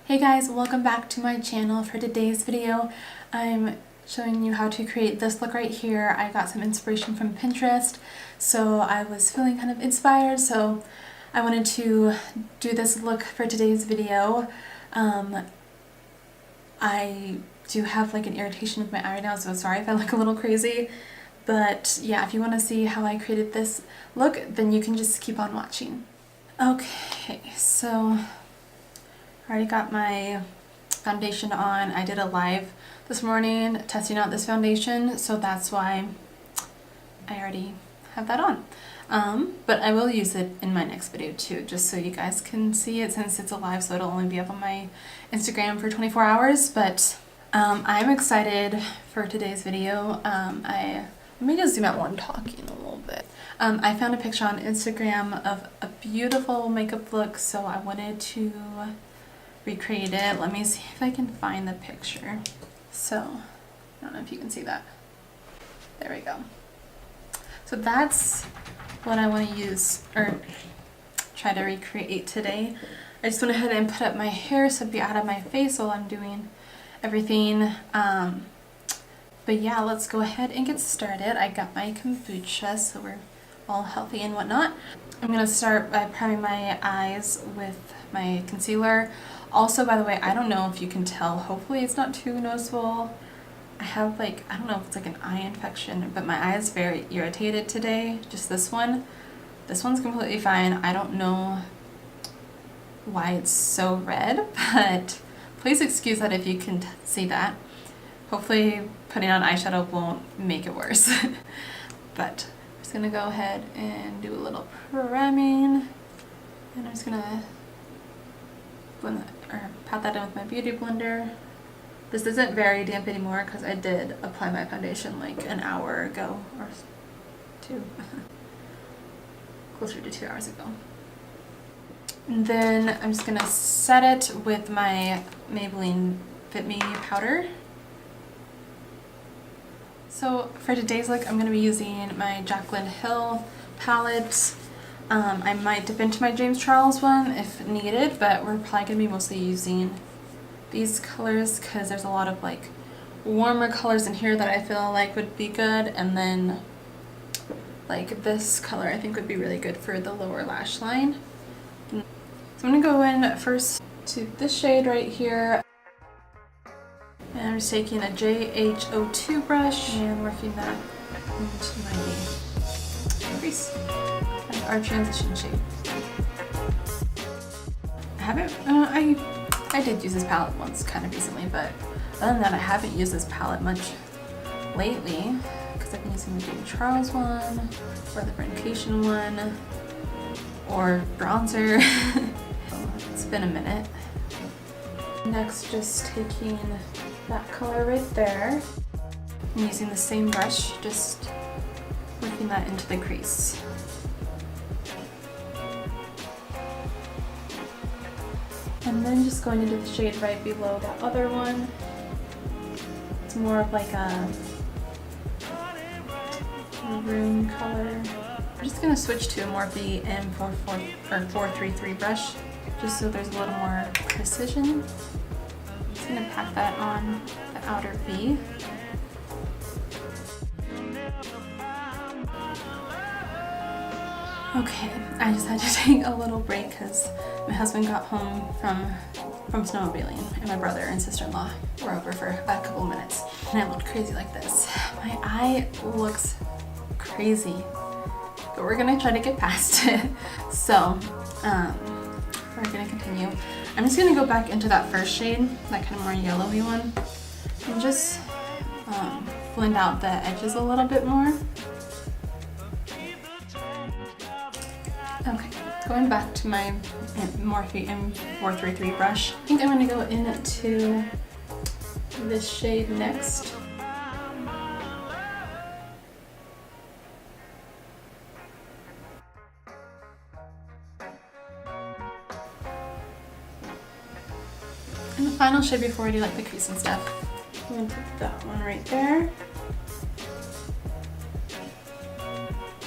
Hey guys, welcome back to my channel. For today's video, I'm showing you how to create this look right here. I got some inspiration from Pinterest, so I was feeling kind of inspired, so I wanted to do this look for today's video. I do have like an irritation with my eye right now, so sorry if I look a little crazy. But yeah, if you want to see how I created this look, then you can just keep on watching. Okay, so I already got my foundation on. I did a live this morning testing out this foundation, so that's why I already have that on. But I will use it in my next video too, just so you guys can see it, since it's a live, so it'll only be up on my Instagram for 24 hours. But I'm excited for today's video. Let me just zoom out while I'm talking a little bit. I found a picture on Instagram of a beautiful makeup look, so I wanted to recreate it. Let me see if I can find the picture. So, I don't know if you can see that. There we go. So that's what I want to use, or try to recreate today. I just went ahead and put up my hair so it'd be out of my face while I'm doing everything. But yeah, let's go ahead and get started. I got my kombucha, so we're all healthy and whatnot. I'm going to start by priming my eyes with my concealer. Also, by the way, I don't know if you can tell, hopefully it's not too noticeable. I have like, I don't know if it's like an eye infection, but my eye is very irritated today. Just this one. This one's completely fine. I don't know why it's so red, but please excuse that if you can see that. Hopefully putting on eyeshadow won't make it worse. But I'm just gonna go ahead and do a little priming, and I'm just gonna blend that, or pat that in with my beauty blender. This isn't very damp anymore because I did apply my foundation like an hour ago, or two, closer to 2 hours ago. And then I'm just gonna set it with my Maybelline Fit Me powder. So for today's look, I'm going to be using my Jaclyn Hill palette. I might dip into my James Charles one if needed, but we're probably going to be mostly using these colors because there's a lot of like warmer colors in here that I feel like would be good, and then like this color I think would be really good for the lower lash line. So I'm going to go in first to this shade right here. And I'm just taking a xoxo brush and working that into my crease. That's our transition shade. I haven't, I did use this palette once kind of recently, but other than that I haven't used this palette much lately because I've been using the James Charles one, or the Friendcation one, or bronzer. It's been a minute. Next, just taking that color right there. I'm using the same brush, just working that into the crease. And then just going into the shade right below that other one. It's more of like a maroon color. I'm just going to switch to a Morphe M433 brush, just so there's a little more precision. I'm going to pat that on the outer V. Okay, I just had to take a little break because my husband got home from snowmobiling, and my brother and sister-in-law were over for a couple minutes, and I looked crazy like this. My eye looks crazy, but we're going to try to get past it. So, we're going to continue. I'm just going to go back into that first shade, that kind of more yellowy one, and just blend out the edges a little bit more. Okay, going back to my Morphe M433 brush, I think I'm going to go into this shade next. And the final shade before I do like the crease and stuff. I'm going to put that one right there.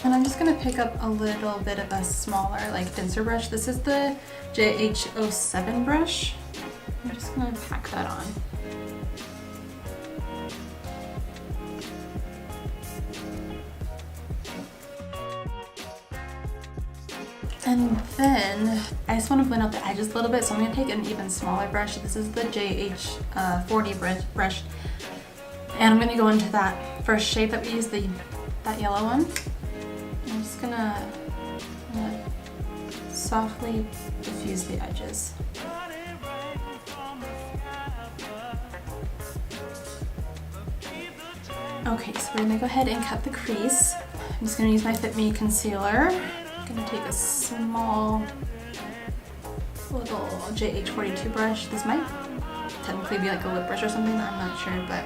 And I'm just going to pick up a little bit of a smaller, like denser brush. This is the JH07 brush. I'm just gonna pack that on. And then I just want to blend out the edges a little bit, so I'm going to take an even smaller brush. This is the JH 40 brush, and I'm going to go into that first shade that we used, that yellow one. I'm just going to softly diffuse the edges. Okay, so we're going to go ahead and cut the crease. I'm just going to use my Fit Me Concealer. I'm going to take a small little JH42 brush. This might technically be like a lip brush or something, I'm not sure, but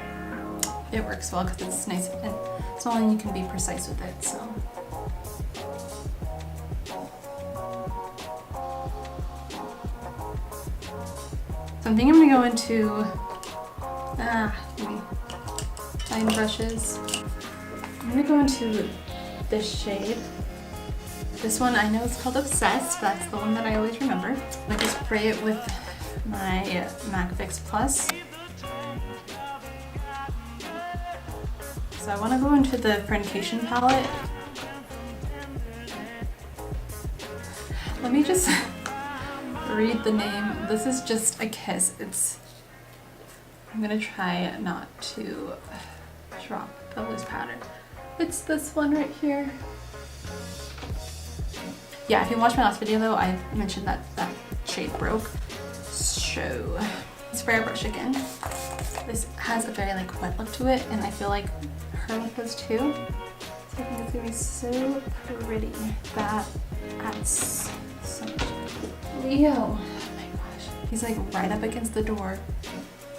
it works well because it's nice and small and you can be precise with it. So I think I'm going to go into fine brushes. I'm going to go into this shade. This one I know it's called Obsessed, that's the one that I always remember. I'm going to spray it with my MAC Fix Plus. So I want to go into the Friendcation palette. Let me just read the name. This is Just a Kiss. I'm going to try not to drop the loose powder. It's this one right here. Yeah, if you watched my last video though, I mentioned that that shade broke. So, spray our brush again. This has a very like wet look to it, and I feel like her look does too. So I think it's gonna be so pretty. That adds so much. Leo, oh my gosh. He's like right up against the door,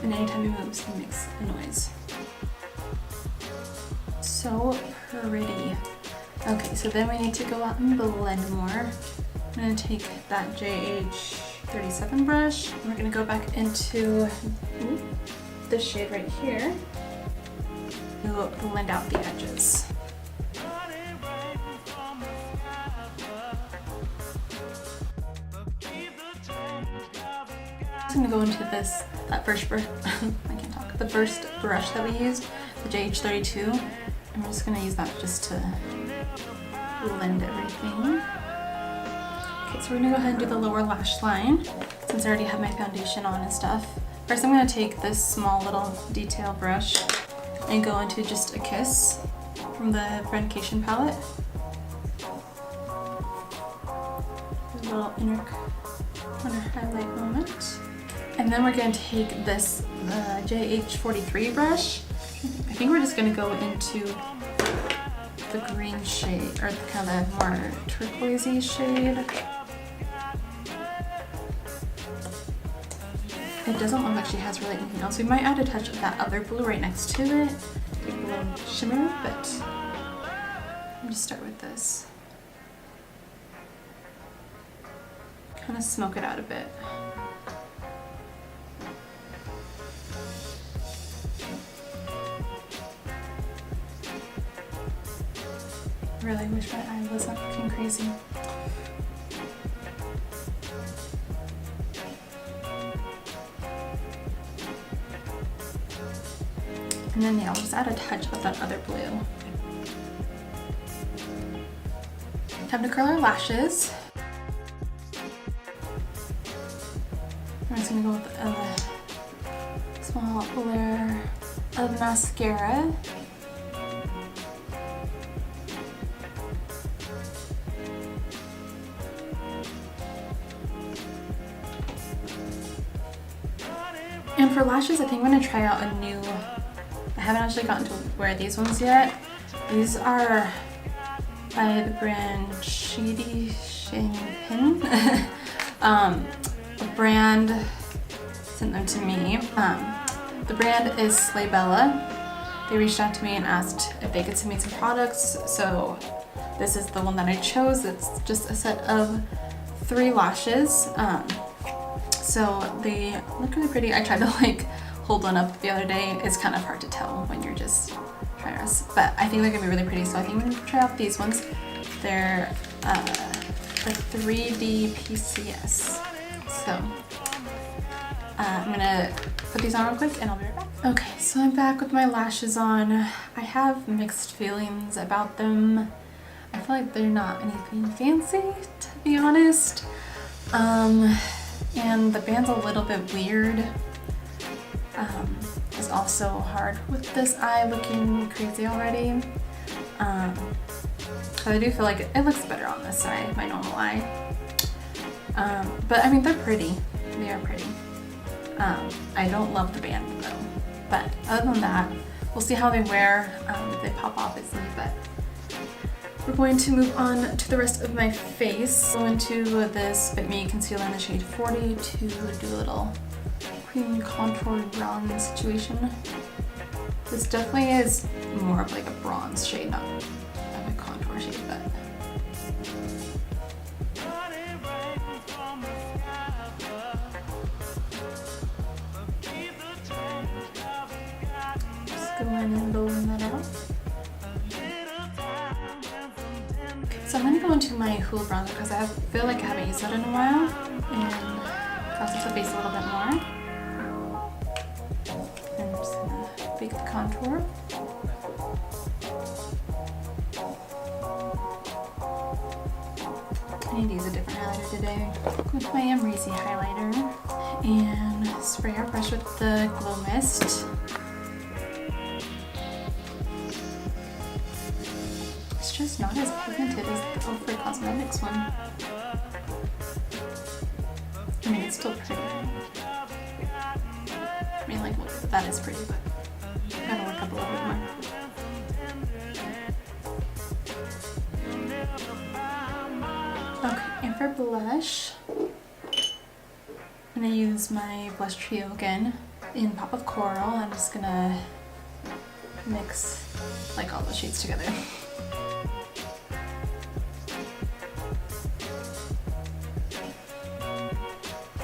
and anytime he moves, he makes a noise. So pretty. Okay, so then we need to go out and blend more. I'm gonna take that JH37 brush. And we're gonna go back into this shade right here to blend out the edges. I'm gonna go into that first brush, I can't talk, the first brush that we used, the JH32. I'm just gonna use that just to blend everything. Okay, so we're gonna go ahead and do the lower lash line since I already have my foundation on and stuff. First, I'm gonna take this small little detail brush and go into Just a Kiss from the Friendcation palette. A little inner corner highlight moment. And then we're gonna take this JH43 brush. I think we're just gonna go into the green shade, or kind of the more turquoisey shade. It doesn't look like she has really anything else. We might add a touch of that other blue right next to it, take a little shimmer, but let me just start with this. Kind of smoke it out a bit. I really wish my eye wasn't looking crazy. And then yeah, I'll just add a touch of that other blue. Time to curl our lashes. I'm just gonna go with a small layer of mascara. And for lashes, I think I'm gonna try out a new, I haven't actually gotten to wear these ones yet. These are by the brand Shady Pin. The brand sent them to me. The brand is Slaybella. They reached out to me and asked if they could send me some products. So this is the one that I chose. It's just a set of 3 lashes. So they look really pretty. I tried to like hold one up the other day. It's kind of hard to tell when you're just trying to, but I think they're gonna be really pretty. So I think I'm gonna try out these ones. They're like 3D PCS. So I'm gonna put these on real quick and I'll be right back. Okay, so I'm back with my lashes on. I have mixed feelings about them. I feel like they're not anything fancy, to be honest. And the band's a little bit weird. It's also hard with this eye looking crazy already. I do feel like it looks better on this side, my normal eye. But I mean, they're pretty. They are pretty. I don't love the band though. But other than that, we'll see how they wear. If they pop off, it's but we're going to move on to the rest of my face. Go into this Fit Me Concealer in the shade 40 to do a little cream contour bronze situation. This definitely is more of like a bronze shade, not a contour shade, but just go in and blend that out. So I'm going to go into my Hoola bronzer because I feel like I haven't used that in a while, and crosses the face a little bit more. And I'm just going to bake the contour. I need to use a different highlighter today. Go with my Amrezy Highlighter and spray our brush with the Glow Mist. It's just not as pigmented as the Morphe Cosmetics one. I mean, it's still pretty. I mean, like, that is pretty, but I gotta work up a little bit more. Okay, and for blush, I'm gonna use my blush trio again in Pop of Coral. I'm just gonna mix like all the shades together.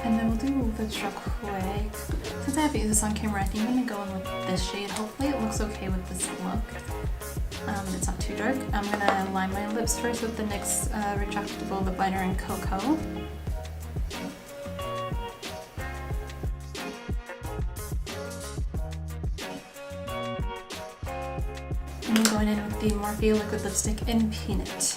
And then we'll do the Turquoise. Since I haven't used this on camera, I think I'm gonna go in with this shade. Hopefully it looks okay with this look. It's not too dark. I'm gonna line my lips first with the NYX retractable lip liner in Coco. And I'm going in with the Morphe liquid lipstick in Peanut.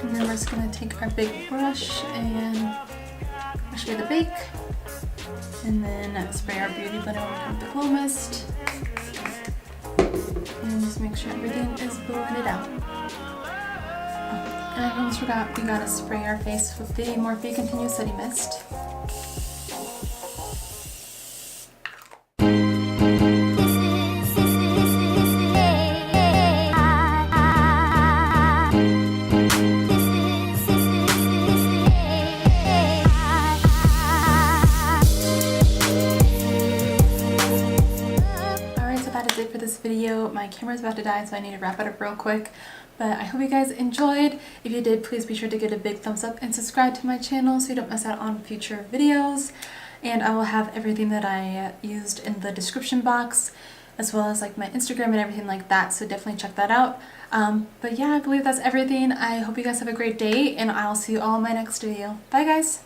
And then we're just going to take our big brush and brush away the bake. And then spray our beauty blender on top of the Glow Mist. And just make sure everything is blended out. Oh, and I almost forgot, we gotta spray our face with the Morphe Continuous Setting Mist. For this video. My camera's about to die, so I need to wrap it up real quick, but I hope you guys enjoyed. If you did, please be sure to give it a big thumbs up and subscribe to my channel so you don't miss out on future videos. And I will have everything that I used in the description box, as well as like my Instagram and everything like that, so definitely check that out. But yeah, I believe that's everything. I hope you guys have a great day, and I'll see you all in my next video. Bye guys!